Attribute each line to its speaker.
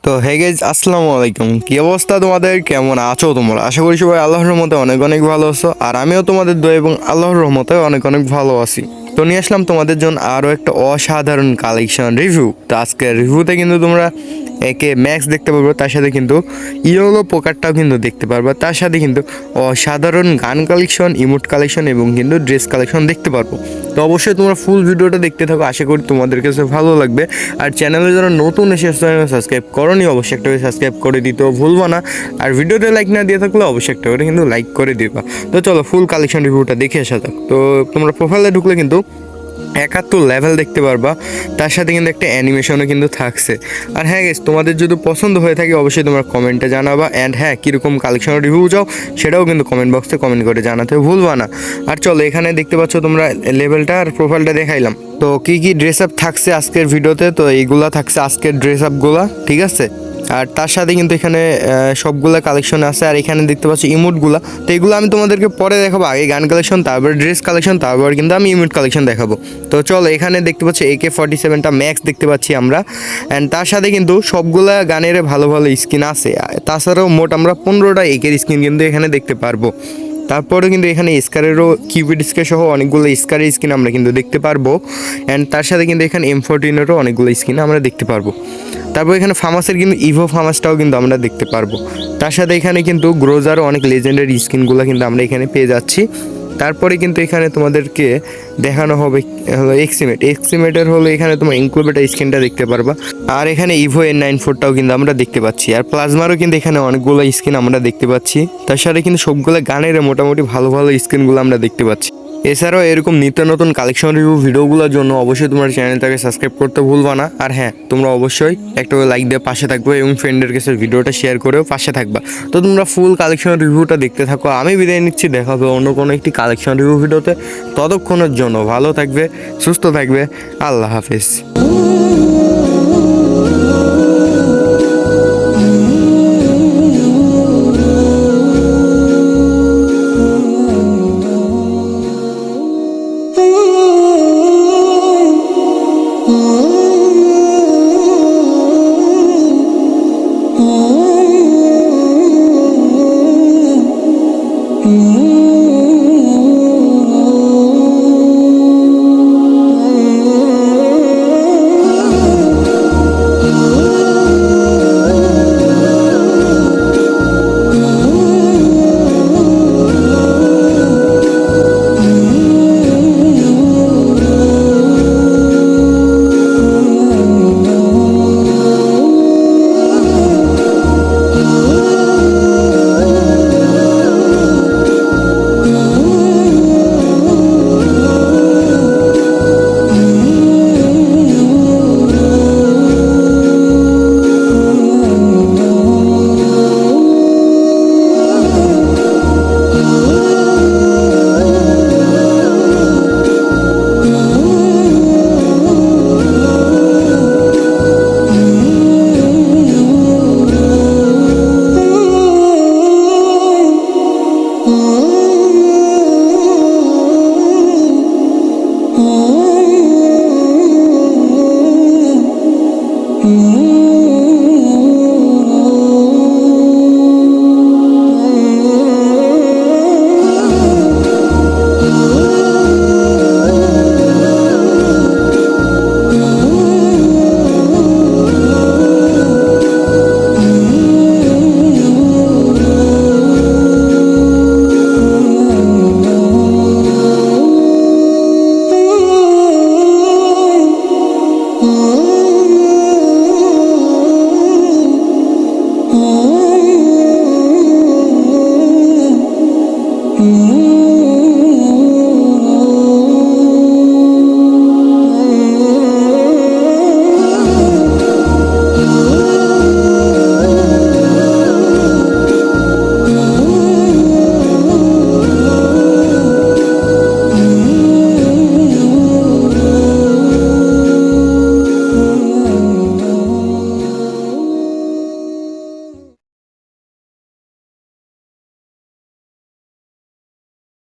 Speaker 1: তো hey guys আসসালামু আলাইকুম, কি অবস্থা তোমাদের? কেমন আছো তোমরা? আশা করি সবাই আল্লাহর রহমতে অনেক অনেক ভালো আছো। আর আমিও তোমাদের দোয়া এবং আল্লাহর রহমতে অনেক অনেক ভালো আছি। তো নিয়ে আসলাম তোমাদের জন্য আরও একটা অসাধারণ কালেকশন রিভিউ। তো আজকের রিভিউতে কিন্তু তোমরা একে ম্যাক্স দেখতে পারবো, তার সাথে কিন্তু ইয়েলো পোকারটাও কিন্তু দেখতে পারবো, তার সাথে কিন্তু অসাধারণ গান কালেকশন, ইমোট কালেকশন এবং কিন্তু ড্রেস কালেকশন দেখতে পারবো। তো অবশ্যই তোমরা ফুল ভিডিওটা দেখতে থাকো, আশা করি তোমাদের কাছে ভালো লাগবে। আর চ্যানেলে যারা নতুন এসে সাবস্ক্রাইব করোনি অবশ্যই একটা করে সাবস্ক্রাইব করে দিতেও ভুলবো না। আর ভিডিওতে লাইক না দিয়ে থাকলে অবশ্যই একটা করে কিন্তু লাইক করে দিবা। তো চলো ফুল কালেকশন রিভিউটা দেখে আসা যাক। তো তোমরা প্রোফাইলে ঢুকলে কিন্তু 71 লেভেল দেখতে পারবা, তার সাথে কিন্তু একটা অ্যানিমেশনও কিন্তু থাকছে। আর হ্যাঁ গেস, তোমাদের যদি পছন্দ হয়ে থাকে অবশ্যই তোমরা কমেন্টে জানাবা। অ্যান্ড হ্যাঁ, কীরকম কালেকশন রিভিউ চাও সেটাও কিন্তু কমেন্ট বক্সে কমেন্ট করে জানাতে ভুলবা না। আর চলো, এখানে দেখতে পাচ্ছ তোমরা লেভেলটা আর প্রোফাইলটা দেখাইলাম। তো কী কী ড্রেস আপ থাকছে আজকের ভিডিওতে, তো এইগুলা থাকছে আজকের ড্রেস আপগুলা, ঠিক আছে। আর তার সাথে কিন্তু এখানে সবগুলা কালেকশন আছে। আর এখানে দেখতে পাচ্ছি ইমোটগুলা, তো এগুলো আমি তোমাদেরকে পরে দেখাবো। আগে গান কালেকশন, তারপর ড্রেস কালেকশন, তারপর কিন্তু আমি ইমোট কালেকশন দেখাবো। তো চলো, এখানে দেখতে পাচ্ছি AK-47টা ম্যাক্স দেখতে পাচ্ছি আমরা। অ্যান্ড তার সাথে কিন্তু সবগুলা গানের ভালো ভালো স্কিন আছে। তাছাড়াও মোট আমরা 15টা একের স্কিন কিন্তু এখানে দেখতে পারবো। তারপরে কিন্তু এখানে স্কারেরও কিউবিড স্কার সহ অনেকগুলো স্কারের স্কিন আমরা কিন্তু দেখতে পারবো। অ্যান্ড তার সাথে কিন্তু এখানে M14এরও অনেকগুলো স্কিন আমরা দেখতে পারবো। তারপর এখানে ফার্মাসের কিন্তু ইভো ফার্মাসটাও কিন্তু আমরা দেখতে পারবো। তার সাথে এখানে কিন্তু গ্রোজারও অনেক লেজেন্ডারি স্কিনগুলো কিন্তু আমরা এখানে পেয়ে যাচ্ছি। তারপরে কিন্তু এখানে তোমাদেরকে দেখানো হবে হলো এক্সিমেটের হলো এখানে তোমার ইনকুবেটার স্কিনটা দেখতে পারবা। আর এখানে ইভো N94টাও কিন্তু আমরা দেখতে পাচ্ছি। আর প্লাজমারও কিন্তু এখানে অনেকগুলো স্কিন আমরা দেখতে পাচ্ছি। তার সাথে কিন্তু সবগুলো গানের মোটামুটি ভালো ভালো স্কিনগুলো আমরা দেখতে পাচ্ছি। এছাড়াও এরকম নিত্য নতুন কালেকশন রিভিউ ভিডিওগুলোর জন্য অবশ্যই তোমার চ্যানেলটাকে সাবস্ক্রাইব করতে ভুলবা না। আর হ্যাঁ, তোমরা অবশ্যই একটা লাইক দিয়ে পাশে থাকবে এবং ফ্রেন্ডের কাছে ভিডিওটা শেয়ার করেও পাশে থাকবা। তো তোমরা ফুল কালেকশন রিভিউটা দেখতে থাকো, আমি বিদায় নিচ্ছি। দেখা হবে অন্য কোনো একটি কালেকশন রিভিউ ভিডিওতে। ততক্ষণের জন্য ভালো থাকবে, সুস্থ থাকবে, আল্লাহ হাফেজ।
Speaker 2: Oh